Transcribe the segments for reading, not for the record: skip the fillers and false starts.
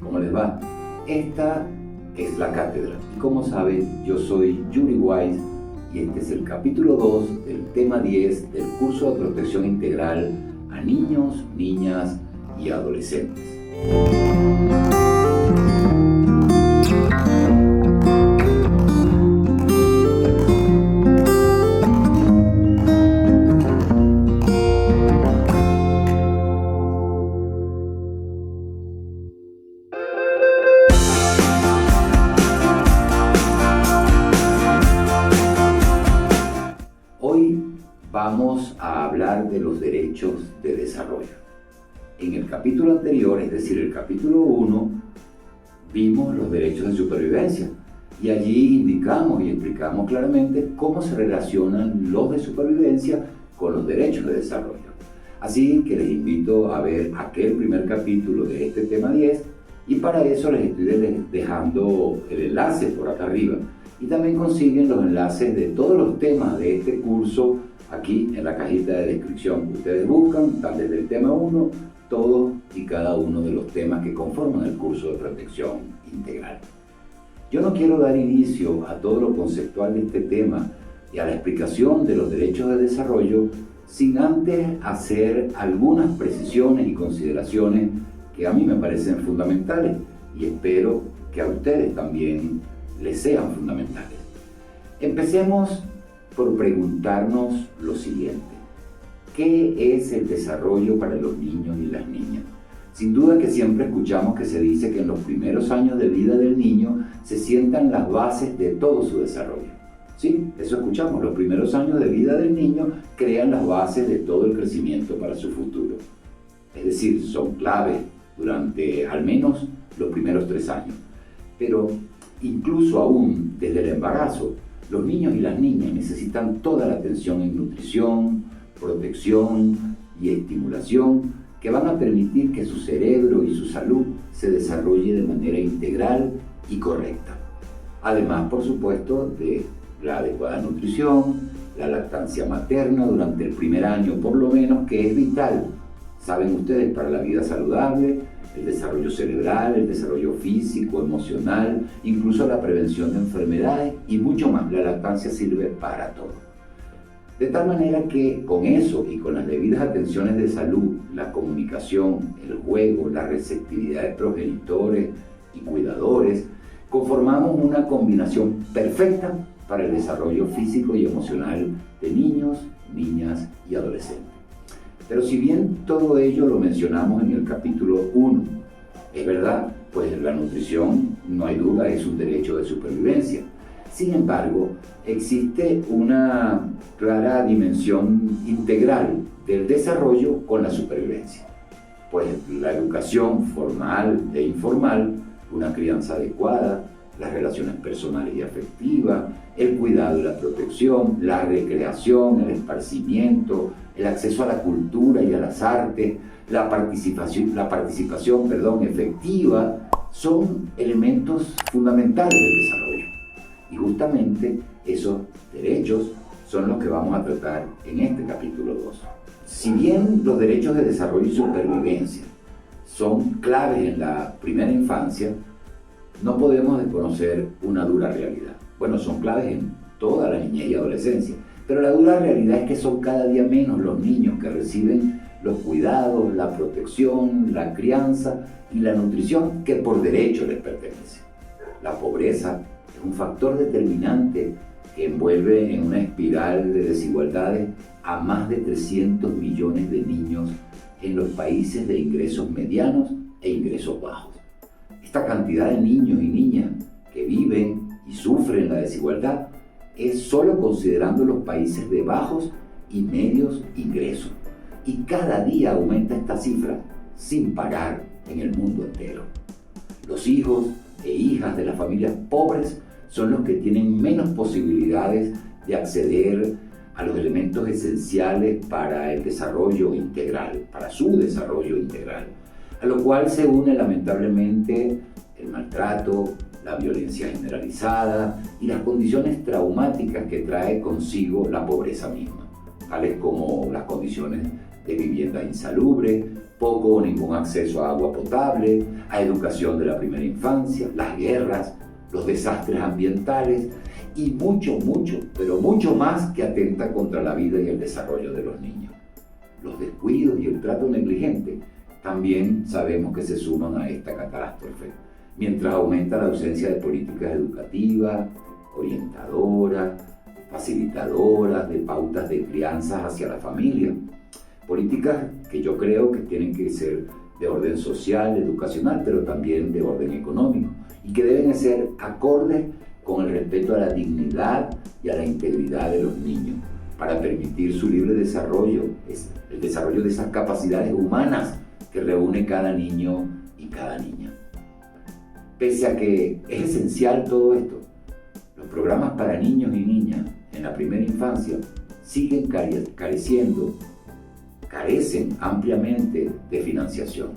¿Cómo les va? Esta es la cátedra. Y como saben, yo soy Yuri Wise y este es el capítulo 2 del tema 10 del curso de protección integral a niños, niñas y adolescentes. Hoy vamos a hablar de los derechos de desarrollo. En el capítulo anterior, es decir, el capítulo 1, vimos los derechos de supervivencia y allí indicamos y explicamos claramente cómo se relacionan los de supervivencia con los derechos de desarrollo. Así que les invito a ver aquel primer capítulo de este tema 10 y para eso les estoy dejando el enlace por acá arriba. Y también consiguen los enlaces de todos los temas de este curso aquí en la cajita de descripción. Ustedes buscan, están desde el tema 1, todos y cada uno de los temas que conforman el curso de protección integral. Yo no quiero dar inicio a todo lo conceptual de este tema y a la explicación de los derechos de desarrollo sin antes hacer algunas precisiones y consideraciones que a mí me parecen fundamentales y espero que a ustedes también les sean fundamentales. Empecemos por preguntarnos lo siguiente: ¿qué es el desarrollo para los niños y las niñas? Sin duda que siempre escuchamos que se dice que en los primeros años de vida del niño se sientan las bases de todo su desarrollo. Sí, eso escuchamos, los primeros años de vida del niño crean las bases de todo el crecimiento para su futuro. Es decir, son claves durante al menos los primeros 3 años. Pero incluso aún desde el embarazo, los niños y las niñas necesitan toda la atención en nutrición, protección y estimulación que van a permitir que su cerebro y su salud se desarrolle de manera integral y correcta. Además, por supuesto, de la adecuada nutrición, la lactancia materna durante el primer año por lo menos, que es vital, saben ustedes, para la vida saludable, el desarrollo cerebral, el desarrollo físico, emocional, incluso la prevención de enfermedades y mucho más. La lactancia sirve para todo. De tal manera que con eso y con las debidas atenciones de salud, la comunicación, el juego, la receptividad de progenitores y cuidadores, conformamos una combinación perfecta para el desarrollo físico y emocional de niños, niñas y adolescentes. Pero si bien todo ello lo mencionamos en el capítulo 1, es verdad, pues la nutrición, no hay duda, es un derecho de supervivencia. Sin embargo, existe una clara dimensión integral del desarrollo con la supervivencia. Pues la educación formal e informal, una crianza adecuada, las relaciones personales y afectivas, el cuidado y la protección, la recreación, el esparcimiento, el acceso a la cultura y a las artes, la participación efectiva, son elementos fundamentales del desarrollo. Y justamente esos derechos son los que vamos a tratar en este capítulo 2. Si bien los derechos de desarrollo y supervivencia son claves en la primera infancia, no podemos desconocer una dura realidad. Bueno, son claves en toda la niñez y adolescencia, pero la dura realidad es que son cada día menos los niños que reciben los cuidados, la protección, la crianza y la nutrición que por derecho les pertenece. La pobreza es un factor determinante que envuelve en una espiral de desigualdades a más de 300 millones de niños en los países de ingresos medianos e ingresos bajos. Esta cantidad de niños y niñas que viven y sufren la desigualdad es solo considerando los países de bajos y medios ingresos. Y cada día aumenta esta cifra sin parar en el mundo entero. Los hijos e hijas de las familias pobres son los que tienen menos posibilidades de acceder a los elementos esenciales para el desarrollo integral, para su desarrollo integral, a lo cual se une lamentablemente el maltrato, la violencia generalizada y las condiciones traumáticas que trae consigo la pobreza misma, tales como las condiciones de vivienda insalubre, poco o ningún acceso a agua potable, a educación de la primera infancia, las guerras, los desastres ambientales y mucho, pero mucho más que atenta contra la vida y el desarrollo de los niños. Los descuidos y el trato negligente también sabemos que se suman a esta catástrofe, mientras aumenta la ausencia de políticas educativas, orientadoras, facilitadoras de pautas de crianza hacia la familia. Políticas que yo creo que tienen que ser de orden social, educacional, pero también de orden económico, y que deben ser acordes con el respeto a la dignidad y a la integridad de los niños, para permitir su libre desarrollo, el desarrollo de esas capacidades humanas que reúne cada niño y cada niña. Pese a que es esencial todo esto, los programas para niños y niñas en la primera infancia siguen carecen ampliamente de financiación.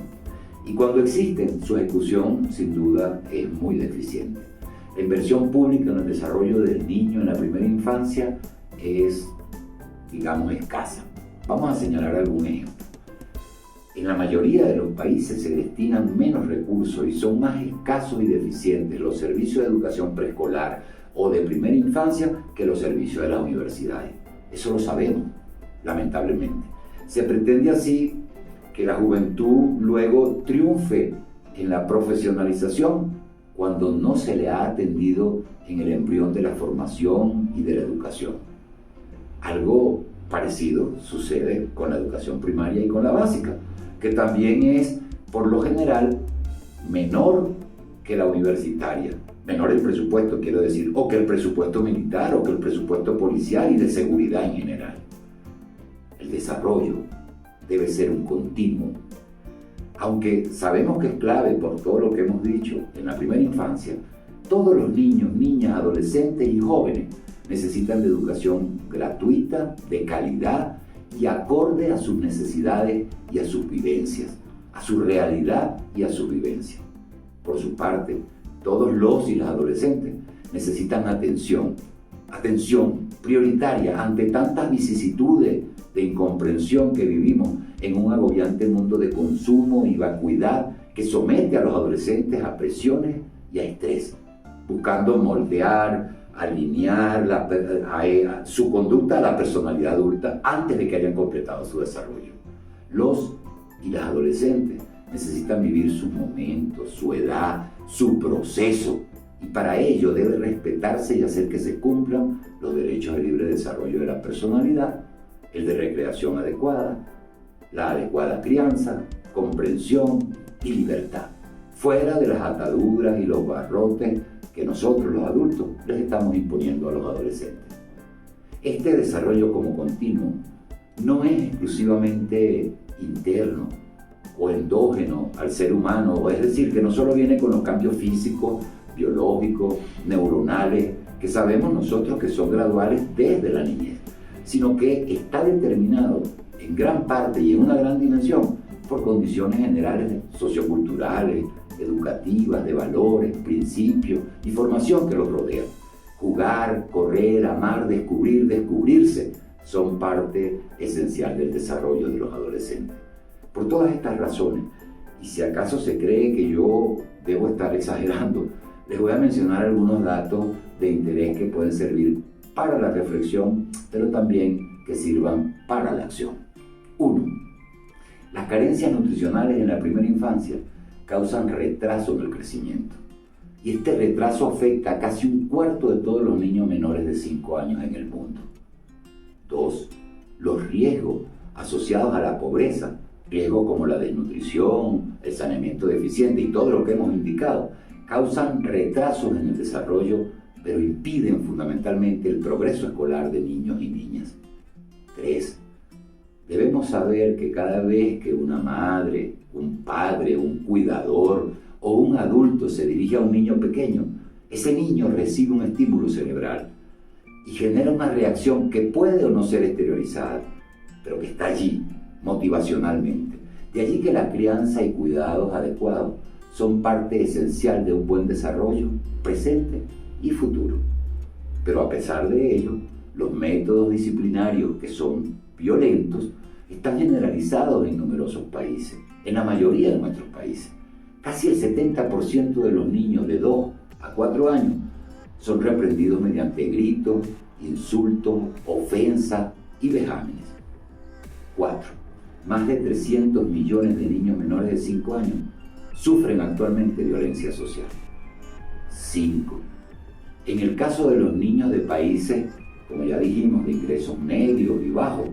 Y cuando existen, su ejecución sin duda es muy deficiente. La inversión pública en el desarrollo del niño en la primera infancia es, digamos, escasa. Vamos a señalar algún ejemplo. En la mayoría de los países se destinan menos recursos y son más escasos y deficientes los servicios de educación preescolar o de primera infancia que los servicios de las universidades. Eso lo sabemos, lamentablemente. Se pretende así que la juventud luego triunfe en la profesionalización cuando no se le ha atendido en el embrión de la formación y de la educación. Algo parecido sucede con la educación primaria y con la básica, que también es, por lo general, menor que la universitaria. Menor el presupuesto, quiero decir, o que el presupuesto militar, o que el presupuesto policial y de seguridad en general. El desarrollo debe ser un continuo. Aunque sabemos que es clave por todo lo que hemos dicho en la primera infancia, todos los niños, niñas, adolescentes y jóvenes necesitan de educación gratuita, de calidad y acorde a sus necesidades y a sus vivencias, a su realidad y a su vivencia. Por su parte, todos los y las adolescentes necesitan atención prioritaria ante tantas vicisitudes de incomprensión que vivimos en un agobiante mundo de consumo y vacuidad que somete a los adolescentes a presiones y a estrés, buscando moldear, alinear su conducta a la personalidad adulta antes de que hayan completado su desarrollo. Los y las adolescentes necesitan vivir sus momentos, su edad, su proceso, y para ello debe respetarse y hacer que se cumplan los derechos de libre desarrollo de la personalidad, el de recreación adecuada, la adecuada crianza, comprensión y libertad, fuera de las ataduras y los barrotes que nosotros los adultos les estamos imponiendo a los adolescentes. Este desarrollo como continuo no es exclusivamente interno o endógeno al ser humano, es decir, que no solo viene con los cambios físicos, biológicos, neuronales, que sabemos nosotros que son graduales desde la niñez, sino que está determinado en gran parte y en una gran dimensión por condiciones generales socioculturales, educativas, de valores, principios y formación que los rodean. Jugar, correr, amar, descubrir, descubrirse son parte esencial del desarrollo de los adolescentes. Por todas estas razones, y si acaso se cree que yo debo estar exagerando, les voy a mencionar algunos datos de interés que pueden servir para la reflexión, pero también que sirvan para la acción. 1. Las carencias nutricionales en la primera infancia causan retraso en el crecimiento. Y este retraso afecta a casi un cuarto de todos los niños menores de 5 años en el mundo. 2. Los riesgos asociados a la pobreza, riesgos como la desnutrición, el saneamiento deficiente y todo lo que hemos indicado, causan retrasos en el desarrollo, pero impiden fundamentalmente el progreso escolar de niños y niñas. 3. Debemos saber que cada vez que una madre, un padre, un cuidador o un adulto se dirige a un niño pequeño, ese niño recibe un estímulo cerebral y genera una reacción que puede o no ser exteriorizada, pero que está allí motivacionalmente. De allí que la crianza y cuidados adecuados son parte esencial de un buen desarrollo presente y futuro. Pero a pesar de ello, los métodos disciplinarios que son violentos están generalizados en numerosos países. en la mayoría de nuestros países. Casi el 70% de los niños de 2 a 4 años son reprendidos mediante gritos, insultos, ofensas y vejámenes. 4. Más de 300 millones de niños menores de 5 años sufren actualmente violencia social. 5. En el caso de los niños de países, como ya dijimos, de ingresos medios y bajos,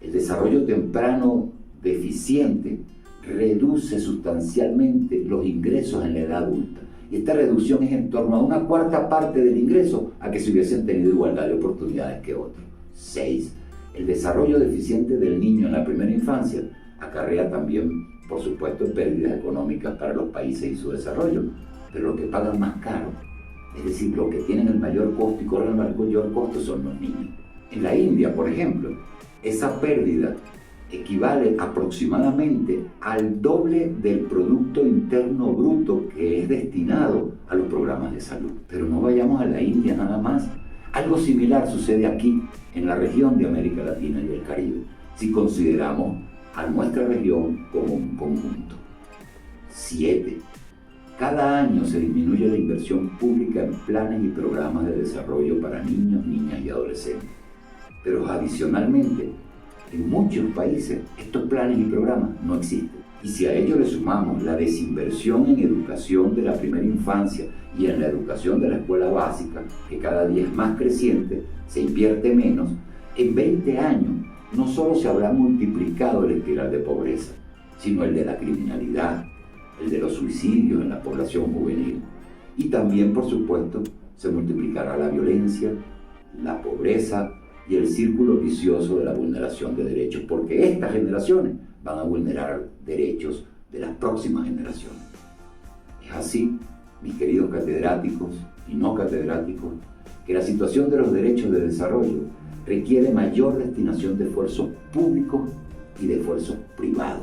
el desarrollo temprano deficiente reduce sustancialmente los ingresos en la edad adulta. Y esta reducción es en torno a una cuarta parte del ingreso a que se hubiesen tenido igualdad de oportunidades que otros. 6. El desarrollo deficiente del niño en la primera infancia acarrea también, por supuesto, pérdidas económicas para los países y su desarrollo, pero lo que pagan más caro, es decir, los que tienen el mayor costo y corren el mayor costo son los niños. En la India, por ejemplo, esa pérdida equivale aproximadamente al doble del Producto Interno Bruto que es destinado a los programas de salud. Pero no vayamos a la India nada más. Algo similar sucede aquí, en la región de América Latina y el Caribe, si consideramos a nuestra región como un conjunto. 7. Cada año se disminuye la inversión pública en planes y programas de desarrollo para niños, niñas y adolescentes. Pero adicionalmente, en muchos países estos planes y programas no existen. Y si a ello le sumamos la desinversión en educación de la primera infancia y en la educación de la escuela básica, que cada día es más creciente, se invierte menos, en 20 años no solo se habrá multiplicado el espiral de pobreza, sino el de la criminalidad, el de los suicidios en la población juvenil. Y también, por supuesto, se multiplicará la violencia, la pobreza y el círculo vicioso de la vulneración de derechos, porque estas generaciones van a vulnerar derechos de las próximas generaciones. Es así, mis queridos catedráticos y no catedráticos, que la situación de los derechos de desarrollo requiere mayor destinación de esfuerzos públicos y de esfuerzos privados,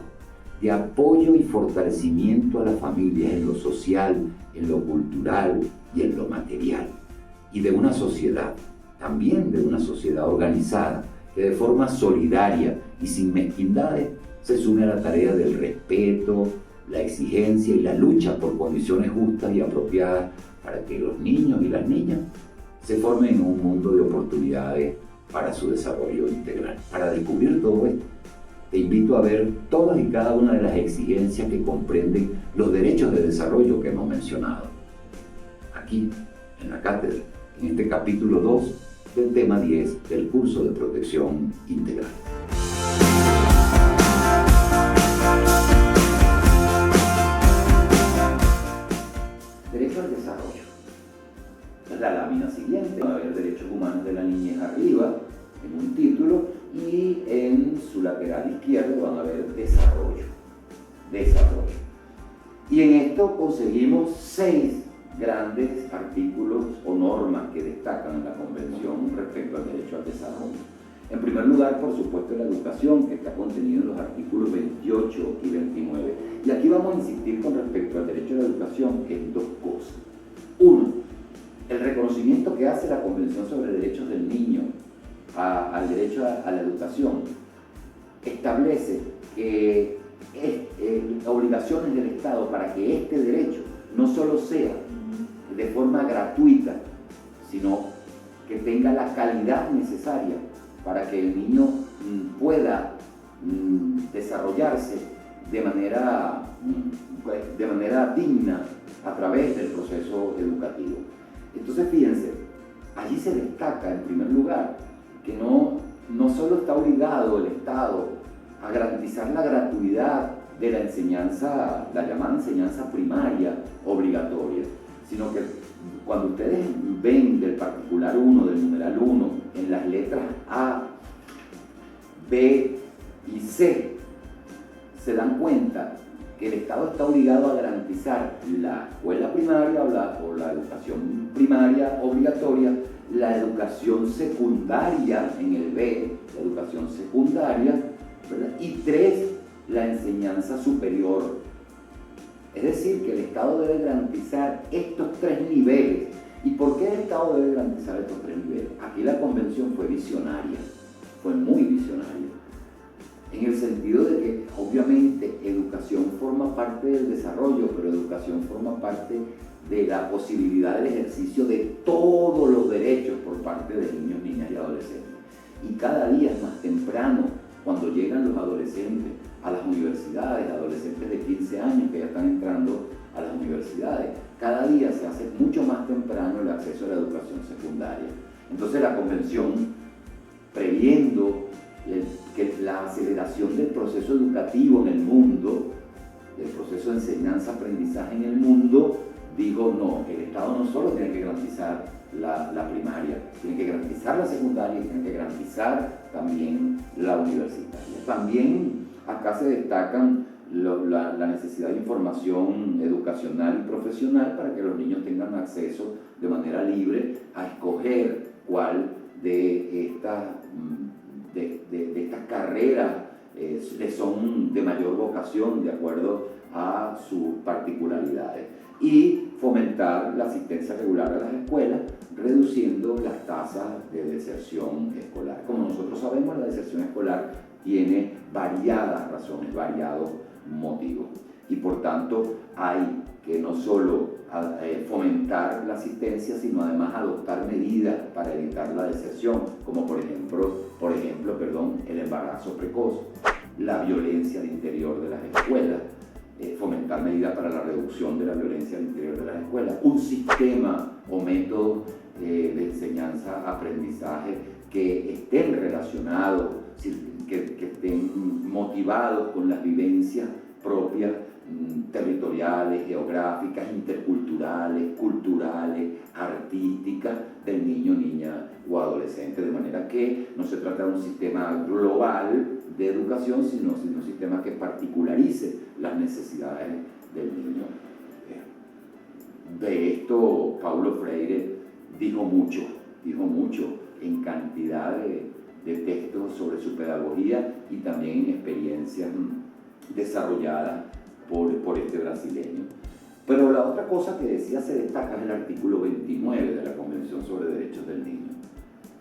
de apoyo y fortalecimiento a las familias en lo social, en lo cultural y en lo material, y de una sociedad, también de una sociedad organizada, que de forma solidaria y sin mezquindades se sume a la tarea del respeto, la exigencia y la lucha por condiciones justas y apropiadas para que los niños y las niñas se formen en un mundo de oportunidades para su desarrollo integral. Para descubrir todo esto, te invito a ver todas y cada una de las exigencias que comprenden los derechos de desarrollo que hemos mencionado. Aquí, en la cátedra, en este capítulo 2 del tema 10 del curso de protección integral. Derecho al desarrollo. La lámina siguiente va a haber derechos humanos de la niñez arriba, en un título, y en su lateral izquierdo van a ver desarrollo. Y en esto conseguimos 6 grandes artículos o normas que destacan en la Convención respecto al derecho al desarrollo. En primer lugar, por supuesto, la educación, que está contenida en los artículos 28 y 29. Y aquí vamos a insistir con respecto al derecho a la educación en 2 cosas. 1, el reconocimiento que hace la Convención sobre Derechos del Niño al derecho a la educación establece que obligaciones del Estado para que este derecho no solo sea de forma gratuita, sino que tenga la calidad necesaria para que el niño pueda desarrollarse de manera digna a través del proceso educativo. Entonces, fíjense, allí se destaca en primer lugar que no solo está obligado el Estado a garantizar la gratuidad de la enseñanza, la llamada enseñanza primaria obligatoria, sino que cuando ustedes ven del particular 1, del numeral 1, en las letras A, B y C, se dan cuenta que el Estado está obligado a garantizar la escuela primaria o la educación primaria obligatoria, la educación secundaria en el B, la educación secundaria, ¿verdad? Y 3, la enseñanza superior. Es decir, que el Estado debe garantizar estos 3 niveles. ¿Y por qué el Estado debe garantizar estos 3 niveles? Aquí la Convención fue visionaria, fue muy visionaria. en el sentido de que obviamente educación forma parte del desarrollo, pero educación forma parte de la posibilidad del ejercicio de todos los derechos por parte de niños, niñas y adolescentes. Y cada día es más temprano cuando llegan los adolescentes a las universidades, adolescentes de 15 años que ya están entrando a las universidades. Cada día se hace mucho más temprano el acceso a la educación secundaria. Entonces la convención, previendo que la aceleración del proceso educativo en el mundo, del proceso de enseñanza-aprendizaje en el mundo, digo, no, el Estado no solo tiene que garantizar la primaria, tiene que garantizar la secundaria y tiene que garantizar también la universitaria. También acá se destacan la necesidad de información educacional y profesional para que los niños tengan acceso de manera libre a escoger cuál de estas carreras les son de mayor vocación de acuerdo a sus particularidades, y fomentar la asistencia regular a las escuelas, reduciendo las tasas de deserción escolar. Como nosotros sabemos, la deserción escolar tiene variadas razones, variados motivos, y por tanto hay que no solo fomentar la asistencia, sino además adoptar medidas para evitar la deserción, como por ejemplo, el embarazo precoz, la violencia al interior de las escuelas, fomentar medidas para la reducción de la violencia al interior de las escuelas, un sistema o método de enseñanza-aprendizaje que estén relacionados, que estén motivados con las vivencias propias, territoriales, geográficas, interculturales, culturales, artísticas del niño, niña o adolescente, de manera que no se trata de un sistema global de educación, sino un sistema que particularice las necesidades del niño. De esto Paulo Freire dijo mucho en cantidad de textos sobre su pedagogía y también en experiencias desarrolladas por este brasileño. Pero la otra cosa que decía se destaca en el artículo 29 de la Convención sobre Derechos del Niño,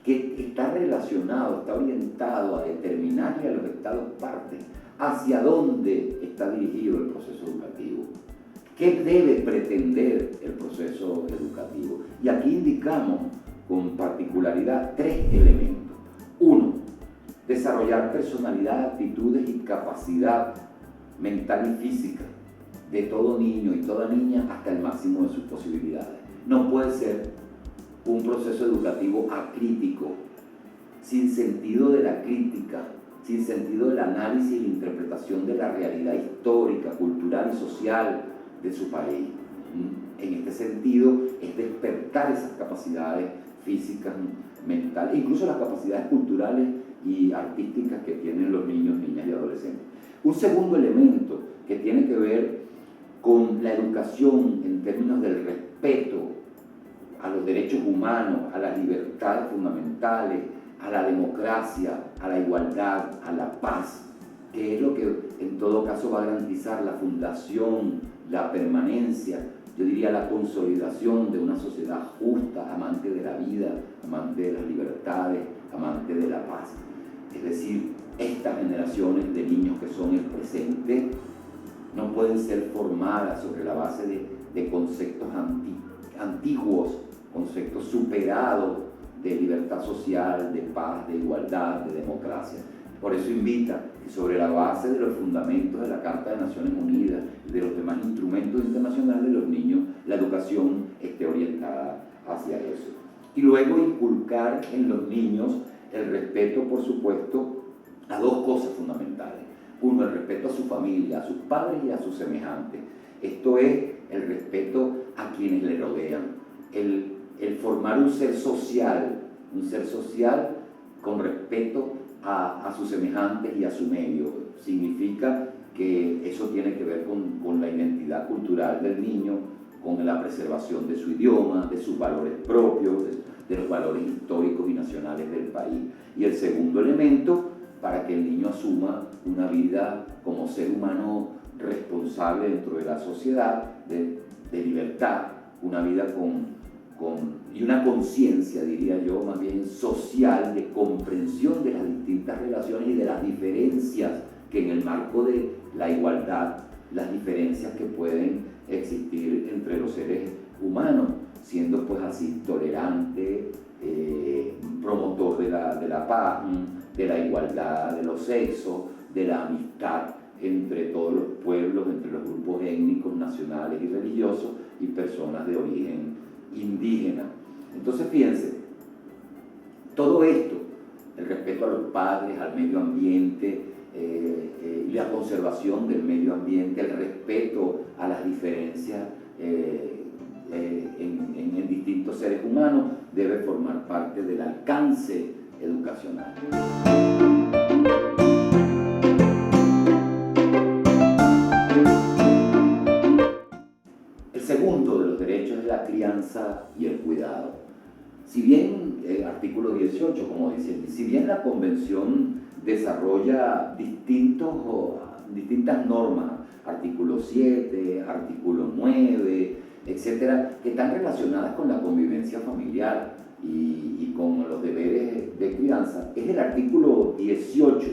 que está relacionado, está orientado a determinarle a los Estados partes hacia dónde está dirigido el proceso educativo, qué debe pretender el proceso educativo. Y aquí indicamos con particularidad 3 elementos. 1, desarrollar personalidad, actitudes y capacidad mental y física de todo niño y toda niña hasta el máximo de sus posibilidades. No puede ser un proceso educativo acrítico, sin sentido de la crítica, sin sentido del análisis y la interpretación de la realidad histórica, cultural y social de su país. En este sentido, es despertar esas capacidades físicas, mentales, incluso las capacidades culturales y artísticas que tienen los niños, niñas y adolescentes. Un segundo elemento que tiene que ver con la educación en términos del respeto a los derechos humanos, a las libertades fundamentales, a la democracia, a la igualdad, a la paz, que es lo que en todo caso va a garantizar la fundación, la permanencia, yo diría la consolidación de una sociedad justa, amante de la vida, amante de las libertades, amante de la paz. Es decir, estas generaciones de niños que son el presente no pueden ser formadas sobre la base de conceptos antiguos, conceptos superados de libertad social, de paz, de igualdad, de democracia. Por eso invita que sobre la base de los fundamentos de la Carta de Naciones Unidas y de los demás instrumentos internacionales de los niños, la educación esté orientada hacia eso. Y luego inculcar en los niños el respeto, por supuesto, a 2 cosas fundamentales. 1, el respeto a su familia, a sus padres y a sus semejantes. Esto es el respeto a quienes le rodean, el formar un ser social con respeto a sus semejantes y a su medio. Significa que eso tiene que ver con la identidad cultural del niño, con la preservación de su idioma, de sus valores propios, de los valores históricos y nacionales del país. Y el segundo elemento, para que el niño asuma una vida como ser humano responsable dentro de la sociedad, de libertad, una vida y una conciencia, diría yo, más bien social, de comprensión de las distintas relaciones y de las diferencias que en el marco de la igualdad, las diferencias que pueden existir entre los seres humanos, siendo pues así tolerante, promotor de la paz, de la igualdad de los sexos, de la amistad entre todos los pueblos, entre los grupos étnicos, nacionales y religiosos y personas de origen indígena. Entonces fíjense, todo esto, el respeto a los padres, al medio ambiente, la conservación del medio ambiente, el respeto a las diferencias en distintos seres humanos, debe formar parte del alcance educacional. El segundo de los derechos es la crianza y el cuidado. Si bien, artículo 18, como dice, si bien la Convención desarrolla distintas normas, artículo 7, artículo 9, etcétera, que están relacionadas con la convivencia familiar y con los deberes de crianza, es el artículo 18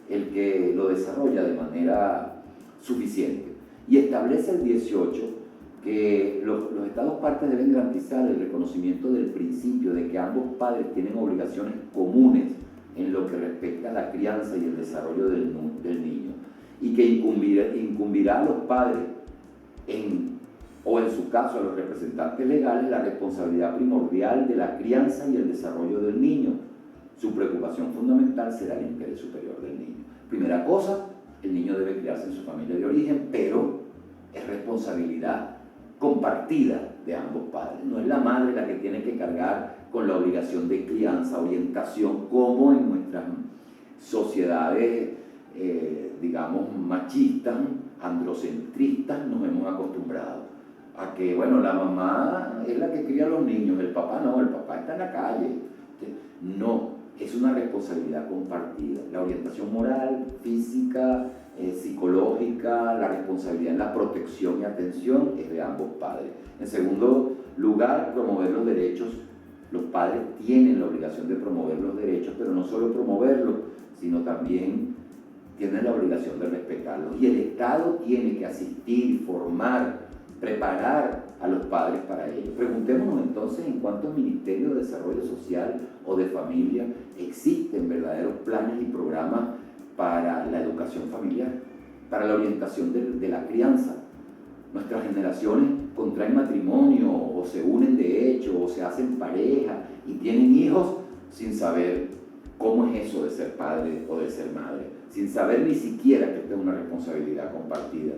el que lo desarrolla de manera suficiente y establece el 18 que los Estados partes deben garantizar el reconocimiento del principio de que ambos padres tienen obligaciones comunes en lo que respecta a la crianza y el desarrollo del niño, y que incumbirá a los padres o en su caso a los representantes legales la responsabilidad primordial de la crianza y el desarrollo del niño. Su preocupación fundamental será el interés superior del niño. Primera cosa, el niño debe criarse en su familia de origen, pero es responsabilidad compartida de ambos padres. No es la madre la que tiene que cargar con la obligación de crianza, orientación, como en nuestras sociedades, digamos, machistas, androcentristas, nos hemos acostumbrado a que, bueno, la mamá es la que cría a los niños, el papá no, el papá está en la calle. No, es una responsabilidad compartida. La orientación moral, física, psicológica, la responsabilidad en la protección y atención es de ambos padres. En segundo lugar, promover los derechos. Los padres tienen la obligación de promover los derechos, pero no solo promoverlos, sino también tienen la obligación de respetarlos. Y el Estado tiene que asistir, formar, preparar a los padres para ello. Preguntémonos entonces en cuántos ministerios de desarrollo social o de familia existen verdaderos planes y programas para la educación familiar, para la orientación de la crianza. Nuestras generaciones contraen matrimonio o se unen de hecho o se hacen pareja y tienen hijos sin saber cómo es eso de ser padre o de ser madre, sin saber ni siquiera que esta es una responsabilidad compartida,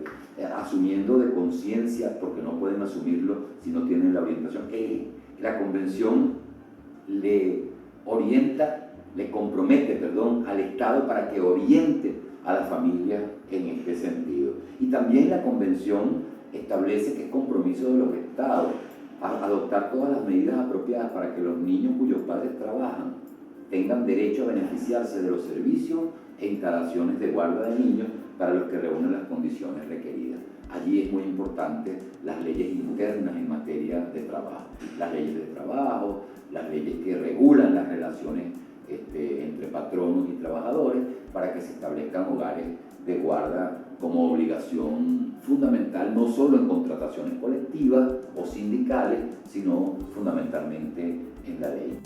asumiendo de conciencia, porque no pueden asumirlo si no tienen la orientación. La Convención le compromete al Estado para que oriente a la familia en este sentido. Y también la Convención establece que es compromiso de los Estados adoptar todas las medidas apropiadas para que los niños cuyos padres trabajan tengan derecho a beneficiarse de los servicios e instalaciones de guarda de niños para los que reúnen las condiciones requeridas. Allí es muy importante las leyes internas en materia de trabajo, las leyes de trabajo, las leyes que regulan las relaciones entre patronos y trabajadores para que se establezcan hogares de guarda como obligación fundamental, no solo en contrataciones colectivas o sindicales, sino fundamentalmente en la ley.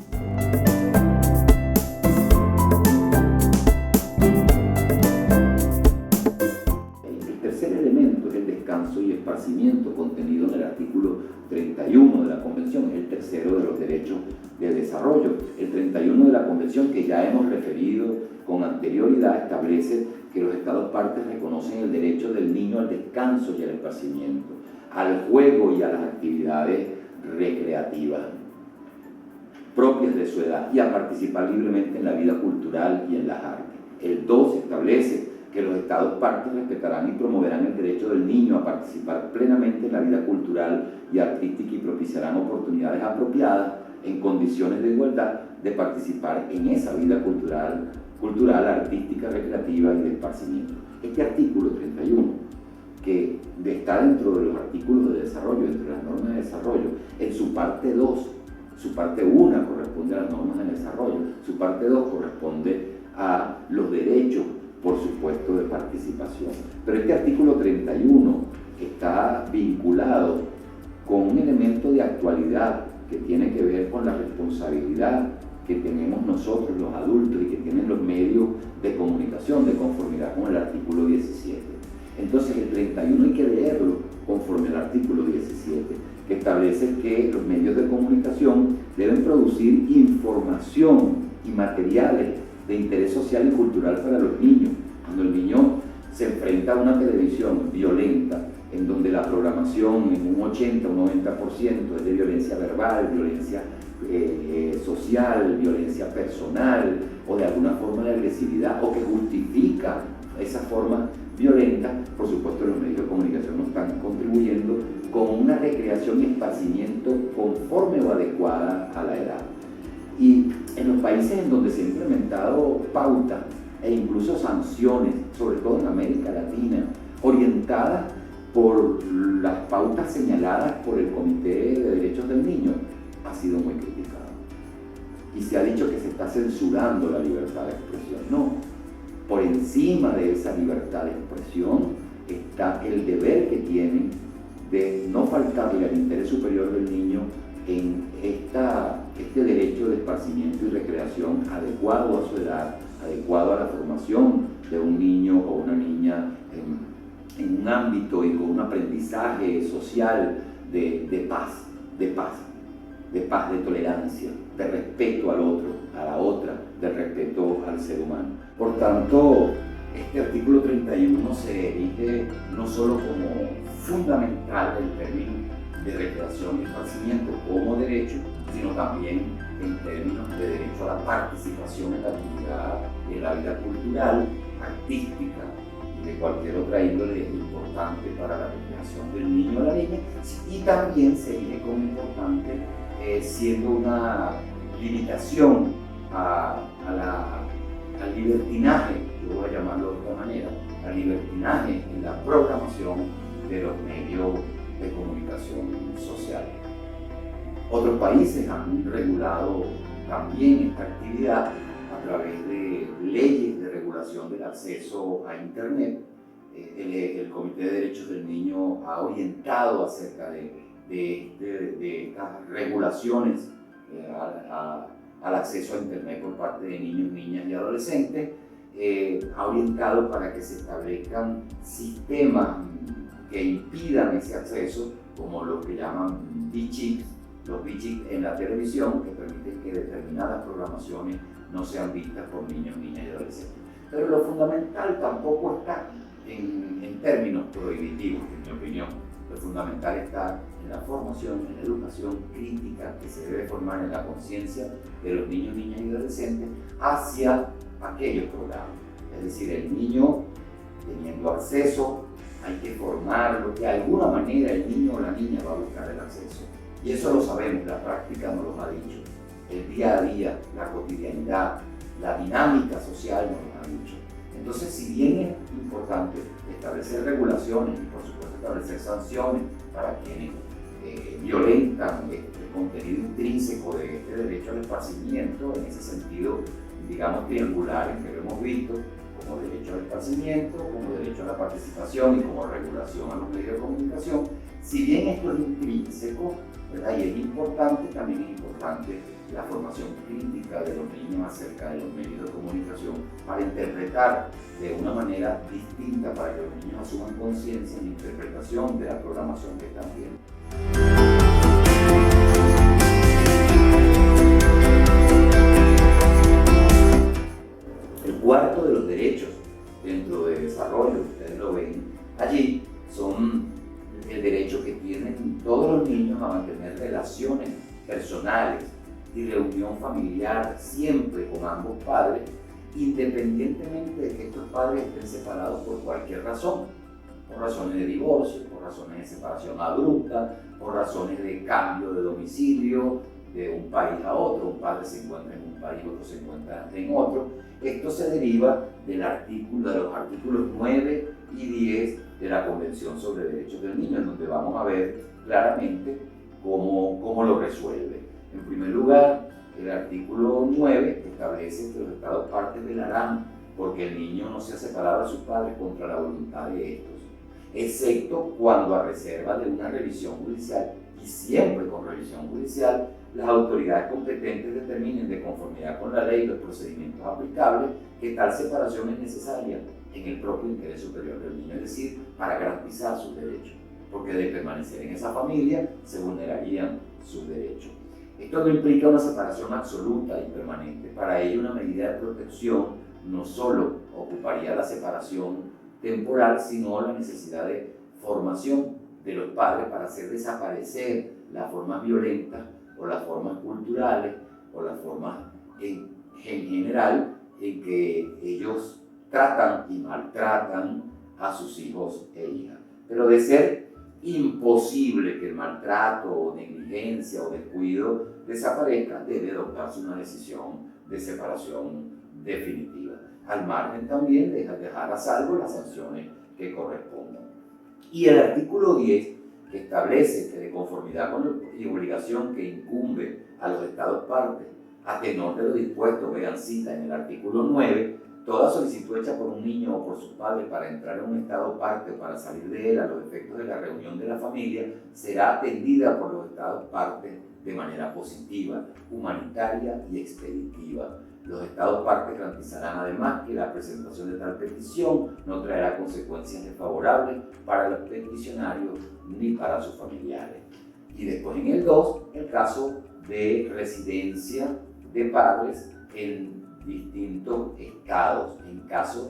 El tercer elemento es el descanso y esparcimiento contenido en el artículo 31 de la Convención, es el tercero de los derechos de desarrollo. El 31 de la Convención, que ya hemos referido con anterioridad, establece que los Estados partes reconocen el derecho del niño al descanso y al esparcimiento, al juego y a las actividades recreativas propias de su edad y a participar libremente en la vida cultural y en las artes. El 2 establece que los Estados partes respetarán y promoverán el derecho del niño a participar plenamente en la vida cultural y artística y propiciarán oportunidades apropiadas en condiciones de igualdad de participar en esa vida cultural, artística, recreativa y de esparcimiento. Este artículo 31 que está dentro de los artículos de desarrollo, dentro de las normas de desarrollo, en su parte 2, su parte 1 corresponde a las normas de desarrollo, su parte 2 corresponde a los derechos, por supuesto, de participación. Pero este artículo 31 está vinculado con un elemento de actualidad que tiene que ver con la responsabilidad que tenemos nosotros los adultos y que tienen los medios de comunicación de conformidad con el artículo 17. Entonces el 31 hay que leerlo conforme al artículo 17, que establece que los medios de comunicación deben producir información y materiales de interés social y cultural para los niños. Cuando el niño se enfrenta a una televisión violenta, en donde la programación en un 80 o 90% es de violencia verbal, violencia social, violencia personal o de alguna forma de agresividad o que justifica esa forma violenta, por supuesto los medios de comunicación no están contribuyendo con una recreación y esparcimiento conforme o adecuada a la edad. Y en los países en donde se ha implementado pautas e incluso sanciones, sobre todo en América Latina, orientadas por las pautas señaladas por el Comité de Derechos del Niño, ha sido muy criticado. Y se ha dicho que se está censurando la libertad de expresión. No, por encima de esa libertad de expresión está el deber que tienen de no faltarle al interés superior del niño en este derecho de esparcimiento y recreación adecuado a su edad, adecuado a la formación de un niño o una niña en un ámbito y con un aprendizaje social de paz, de tolerancia, de respeto al otro, a la otra, de respeto al ser humano. Por tanto, este artículo 31 se erige no solo como fundamental en términos de recreación y esparcimiento como derecho, sino también en términos de derecho a la participación en la actividad, en la vida cultural, artística y de cualquier otra índole importante para la recreación del niño o la niña, y también se erige como importante siendo una limitación al libertinaje, yo voy a llamarlo de otra manera, al libertinaje en la programación de los medios de comunicación social. Otros países han regulado también esta actividad a través de leyes de regulación del acceso a Internet. El Comité de Derechos del Niño ha orientado acerca de estas regulaciones al acceso a Internet por parte de niños, niñas y adolescentes. Ha orientado para que se establezcan sistemas que impidan ese acceso, como lo que llaman B-chips, los B-chips en la televisión, que permiten que determinadas programaciones no sean vistas por niños, niñas y adolescentes. Pero lo fundamental tampoco está en términos prohibitivos, en mi opinión. Lo fundamental está en la formación, en la educación crítica que se debe formar en la conciencia de los niños, niñas y adolescentes hacia aquellos programas. Es decir, el niño teniendo acceso, hay que formarlo, de alguna manera el niño o la niña va a buscar el acceso. Y eso lo sabemos, la práctica nos lo ha dicho. El día a día, la cotidianidad, la dinámica social nos lo ha dicho. Entonces, si bien es importante establecer regulaciones y por supuesto establecer sanciones para quienes violentan el contenido intrínseco de este derecho al esparcimiento, en ese sentido, digamos, triangular en que lo hemos visto, como derecho al esparcimiento, como derecho a la participación y como regulación a los medios de comunicación, si bien esto es intrínseco, ¿verdad? Y es importante, también es importante la formación crítica de los niños acerca de los medios de comunicación para interpretar de una manera distinta, para que los niños asuman conciencia en la interpretación de la programación que están viendo. El cuarto de los derechos dentro de desarrollo, ustedes lo ven allí, son el derecho que tienen todos los niños a mantener relaciones personales y reunión familiar siempre con ambos padres, independientemente de que estos padres estén separados por cualquier razón, por razones de divorcio, por razones de separación abrupta, por razones de cambio de domicilio de un país a otro, un padre se encuentra en un país, otro se encuentra en otro. Esto se deriva de los artículos 9 y 10 de la Convención sobre Derechos del Niño, en donde vamos a ver claramente cómo lo resuelve. En primer lugar, el artículo 9 establece que los Estados partes velarán porque el niño no sea separado de sus padres contra la voluntad de estos, excepto cuando, a reserva de una revisión judicial, y siempre con revisión judicial, las autoridades competentes determinen, de conformidad con la ley y los procedimientos aplicables, que tal separación es necesaria en el propio interés superior del niño, es decir, para garantizar sus derechos, porque de permanecer en esa familia se vulnerarían sus derechos. Esto no implica una separación absoluta y permanente. Para ello, una medida de protección no solo ocuparía la separación temporal, sino la necesidad de formación de los padres para hacer desaparecer las formas violentas o las formas culturales o las formas en general en que ellos tratan y maltratan a sus hijos e hijas. Pero de ser imposible que el maltrato o negligencia o descuido desaparezca, debe adoptarse una decisión de separación definitiva, al margen también de dejar a salvo las sanciones que correspondan. Y el artículo 10, que establece que, de conformidad con la obligación que incumbe a los Estados partes, a tenor de lo dispuesto, vean cita en el artículo 9, toda solicitud hecha por un niño o por sus padres para entrar en un Estado parte o para salir de él a los efectos de la reunión de la familia será atendida por los Estados partes de manera positiva, humanitaria y expeditiva. Los Estados partes garantizarán además que la presentación de tal petición no traerá consecuencias desfavorables para los peticionarios ni para sus familiares. Y después, en el 2, el caso de residencia de padres en distintos estados.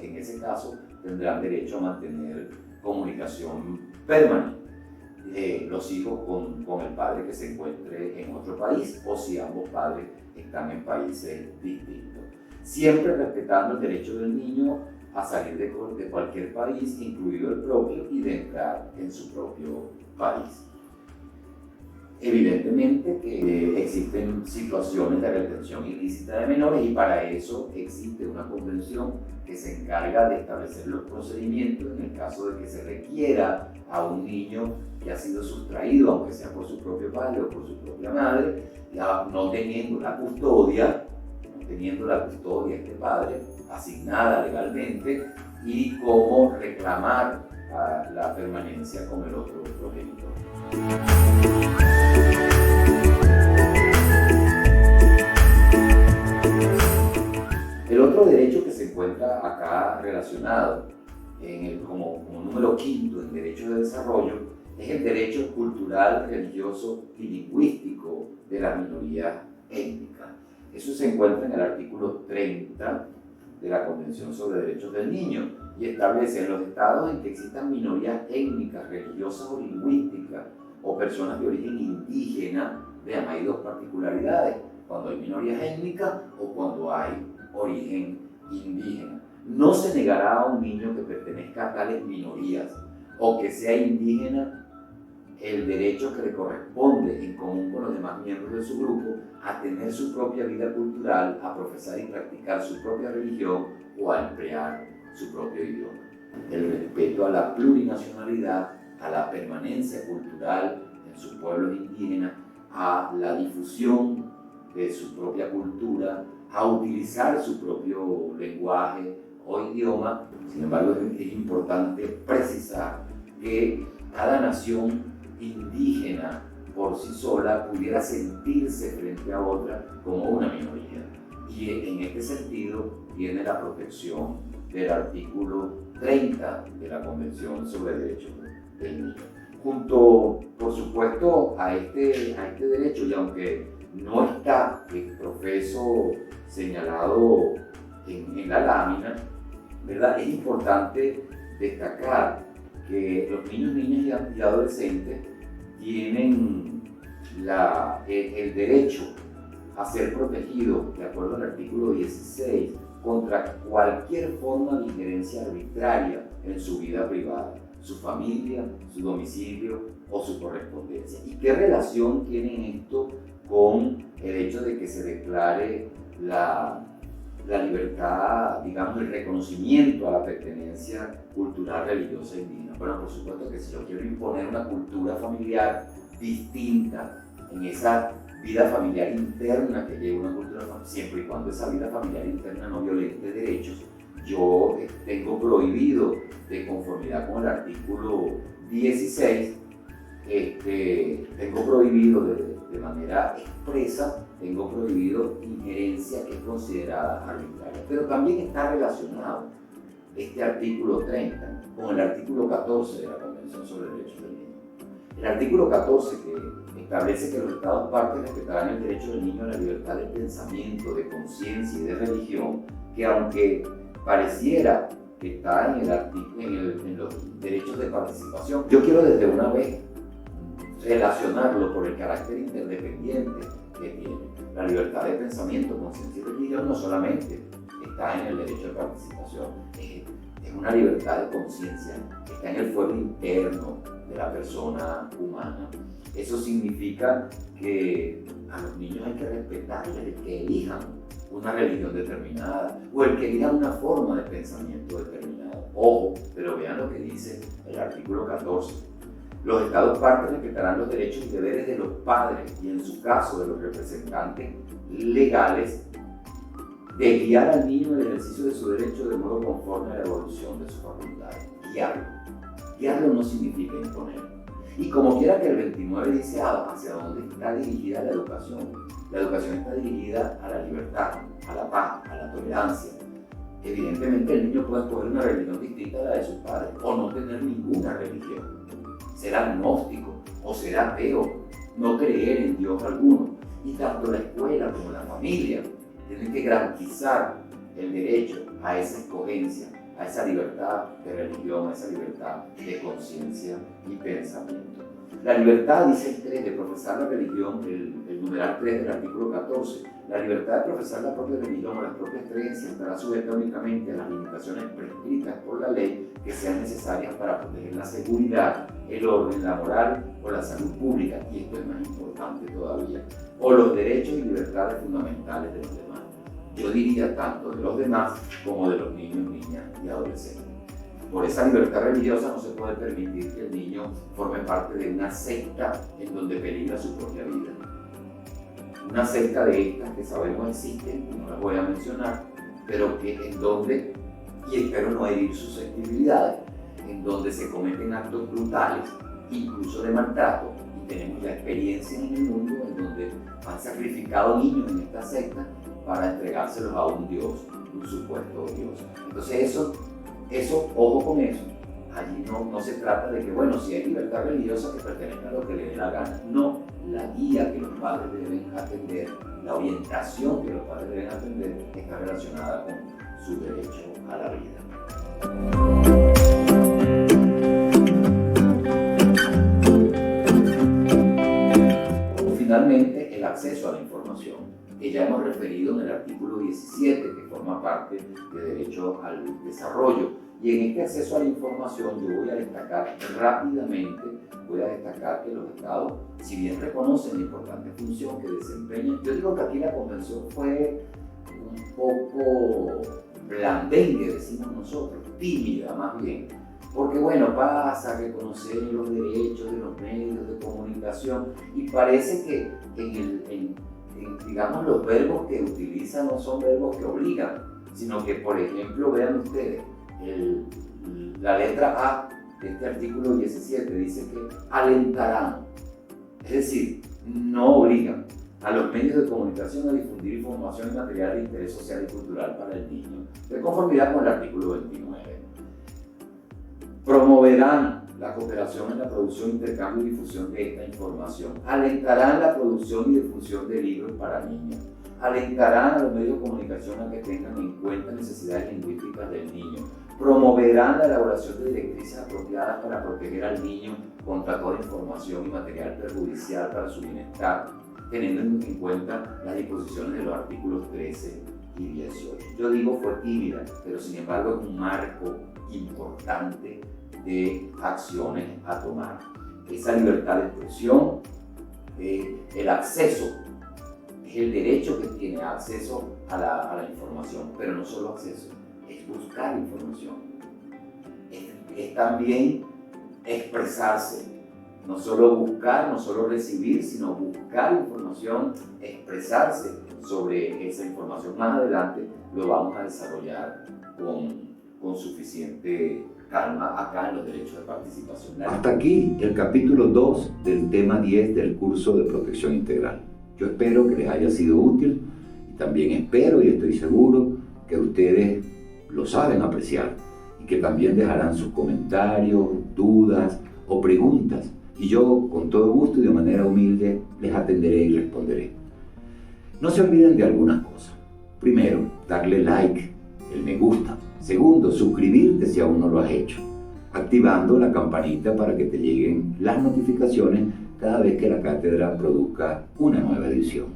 En ese caso tendrán derecho a mantener comunicación permanente los hijos con el padre que se encuentre en otro país, o si ambos padres están en países distintos, siempre respetando el derecho del niño a salir de cualquier país, incluido el propio, y de entrar en su propio país. Evidentemente que existen situaciones de retención ilícita de menores, y para eso existe una convención que se encarga de establecer los procedimientos en el caso de que se requiera a un niño que ha sido sustraído, aunque sea por su propio padre o por su propia madre, no teniendo la custodia este padre asignada legalmente, y cómo reclamar la permanencia con el otro progenitor. El otro derecho que se encuentra acá relacionado como número 5 en derechos de desarrollo es el derecho cultural, religioso y lingüístico de las minorías étnicas. Eso se encuentra en el artículo 30 de la Convención sobre Derechos del Niño, y establece: en los estados en que existan minorías étnicas, religiosas o lingüísticas, o personas de origen indígena, vean, hay dos particularidades: cuando hay minorías étnicas o cuando hay origen indígena. No se negará a un niño que pertenezca a tales minorías o que sea indígena el derecho que le corresponde, en común con los demás miembros de su grupo, a tener su propia vida cultural, a profesar y practicar su propia religión o a emplear su propio idioma. El respeto a la plurinacionalidad, a la permanencia cultural en sus pueblos indígenas, a la difusión de su propia cultura, a utilizar su propio lenguaje o idioma. Sin embargo, es importante precisar que cada nación indígena por sí sola pudiera sentirse frente a otra como una minoría. Y en este sentido viene la protección del artículo 30 de la Convención sobre Derechos del Niño. Junto, por supuesto, a este derecho, y aunque no está el profeso señalado en la lámina, ¿verdad?, es importante destacar que los niños, niñas y adolescentes tienen el derecho a ser protegidos, de acuerdo al artículo 16, contra cualquier forma de injerencia arbitraria en su vida privada, su familia, su domicilio o su correspondencia. ¿Y qué relación tiene esto con el hecho de que se declare la la libertad, digamos, el reconocimiento a la pertenencia cultural, religiosa e indígena. Bueno, por supuesto que si yo quiero imponer una cultura familiar distinta en esa vida familiar interna que lleva una cultura familiar, siempre y cuando esa vida familiar interna no violente derechos, yo tengo prohibido, de conformidad con el artículo 16, tengo prohibido de manera expresa, tengo prohibido injerencia que es considerada arbitraria. Pero también está relacionado este artículo 30 con el artículo 14 de la Convención sobre Derechos del Niño. El artículo 14 que establece que los Estados partes respetarán el derecho del niño a la libertad de pensamiento, de conciencia y de religión, que aunque pareciera que está en los derechos de participación, yo quiero desde una vez relacionarlo por el carácter interdependiente que tiene. La libertad de pensamiento, conciencia y religión no solamente está en el derecho de participación, es una libertad de conciencia, está en el fuero interno de la persona humana. Eso significa que a los niños hay que respetarles el que elijan una religión determinada o el que elijan una forma de pensamiento determinada. Ojo, pero vean lo que dice el artículo 14. Los Estados partes respetarán los derechos y deberes de los padres y, en su caso, de los representantes legales, de guiar al niño en el ejercicio de su derecho de modo conforme a la evolución de sus facultades. Guiarlo. Guiarlo no significa imponer. Y como quiera que el 29 dice hacia dónde está dirigida la educación está dirigida a la libertad, a la paz, a la tolerancia. Evidentemente el niño puede escoger una religión distinta a la de sus padres o no tener ninguna religión. Ser agnóstico o ser ateo, no creer en Dios alguno. Y tanto la escuela como la familia tienen que garantizar el derecho a esa escogencia, a esa libertad de religión, a esa libertad de conciencia y pensamiento. La libertad, dice el 3, de profesar la religión, el numeral 3 del artículo 14, la libertad de profesar la propia religión o las propias creencias estará sujeta únicamente a las limitaciones prescritas por la ley que sean necesarias para proteger la seguridad, el orden, la moral o la salud pública, y esto es más importante todavía, o los derechos y libertades fundamentales de los demás. Yo diría tanto de los demás como de los niños, niñas y adolescentes. Por esa libertad religiosa no se puede permitir que el niño forme parte de una secta en donde peligra su propia vida. Una secta de estas que sabemos existen, no las voy a mencionar, pero que en donde, y espero no herir susceptibilidades, en donde se cometen actos brutales, incluso de maltrato, y tenemos ya experiencias en el mundo en donde han sacrificado niños en esta secta para entregárselos a un Dios, un supuesto Dios. Entonces eso, ojo con eso. Allí no se trata de que, bueno, si hay libertad religiosa que pertenezca a lo que le dé la gana. No, la guía que los padres deben atender, la orientación que los padres deben atender está relacionada con su derecho a la vida. Finalmente, el acceso a la información, que ya hemos referido en el artículo 17, que forma parte de derecho al desarrollo. Y en este acceso a la información yo voy a destacar rápidamente, que los estados, si bien reconocen la importante función que desempeñan, yo digo que aquí la convención fue un poco blandengue, decimos nosotros, tímida más bien, porque bueno, pasa a reconocer los derechos de los medios de comunicación y parece que digamos, los verbos que utilizan no son verbos que obligan, sino que, por ejemplo, vean ustedes, la letra A de este artículo 17 dice que alentarán, es decir, no obligan a los medios de comunicación a difundir información y material de interés social y cultural para el niño, de conformidad con el artículo 29. Promoverán la cooperación en la producción, intercambio y difusión de esta información. Alentarán la producción y difusión de libros para niños. Alentarán a los medios de comunicación a que tengan en cuenta necesidades lingüísticas del niño. Promoverán la elaboración de directrices apropiadas para proteger al niño contra toda información y material perjudicial para su bienestar, teniendo en cuenta las disposiciones de los artículos 13 y 18. Yo digo fue tímida, pero sin embargo es un marco importante de acciones a tomar. Esa libertad de expresión, el acceso, es es el derecho que tiene acceso a la información, pero no solo acceso, es buscar información, es también expresarse, no solo buscar, no solo recibir, sino buscar información, expresarse sobre esa información. Más adelante lo vamos a desarrollar con suficiente calma acá en los derechos de participación. Hasta aquí el capítulo 2 del tema 10 del curso de protección integral. Yo espero que les haya sido útil y también espero y estoy seguro que ustedes lo saben apreciar y que también dejarán sus comentarios, dudas o preguntas, y yo con todo gusto y de manera humilde les atenderé y responderé. No se olviden de algunas cosas. Primero, darle like, el me gusta. Segundo, suscribirte si aún no lo has hecho, activando la campanita para que te lleguen las notificaciones cada vez que la cátedra produzca una nueva edición.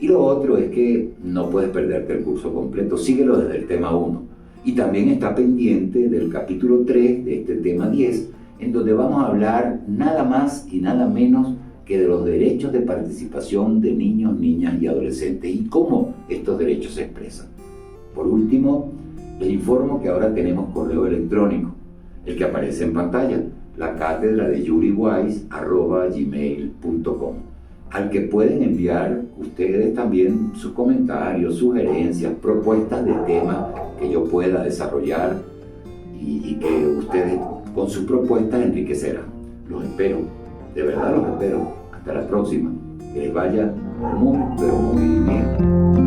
Y lo otro es que no puedes perderte el curso completo, síguelo desde el tema 1. Y también está pendiente del capítulo 3 de este tema 10, en donde vamos a hablar nada más y nada menos que de los derechos de participación de niños, niñas y adolescentes y cómo estos derechos se expresan. Por último, les informo que ahora tenemos correo electrónico, el que aparece en pantalla, lacatedradeyuriwise@gmail.com, al que pueden enviar ustedes también sus comentarios, sugerencias, propuestas de temas que yo pueda desarrollar y que ustedes con sus propuestas enriquecerán. Los espero, de verdad los espero. Hasta la próxima. Que les vaya muy, pero muy bien.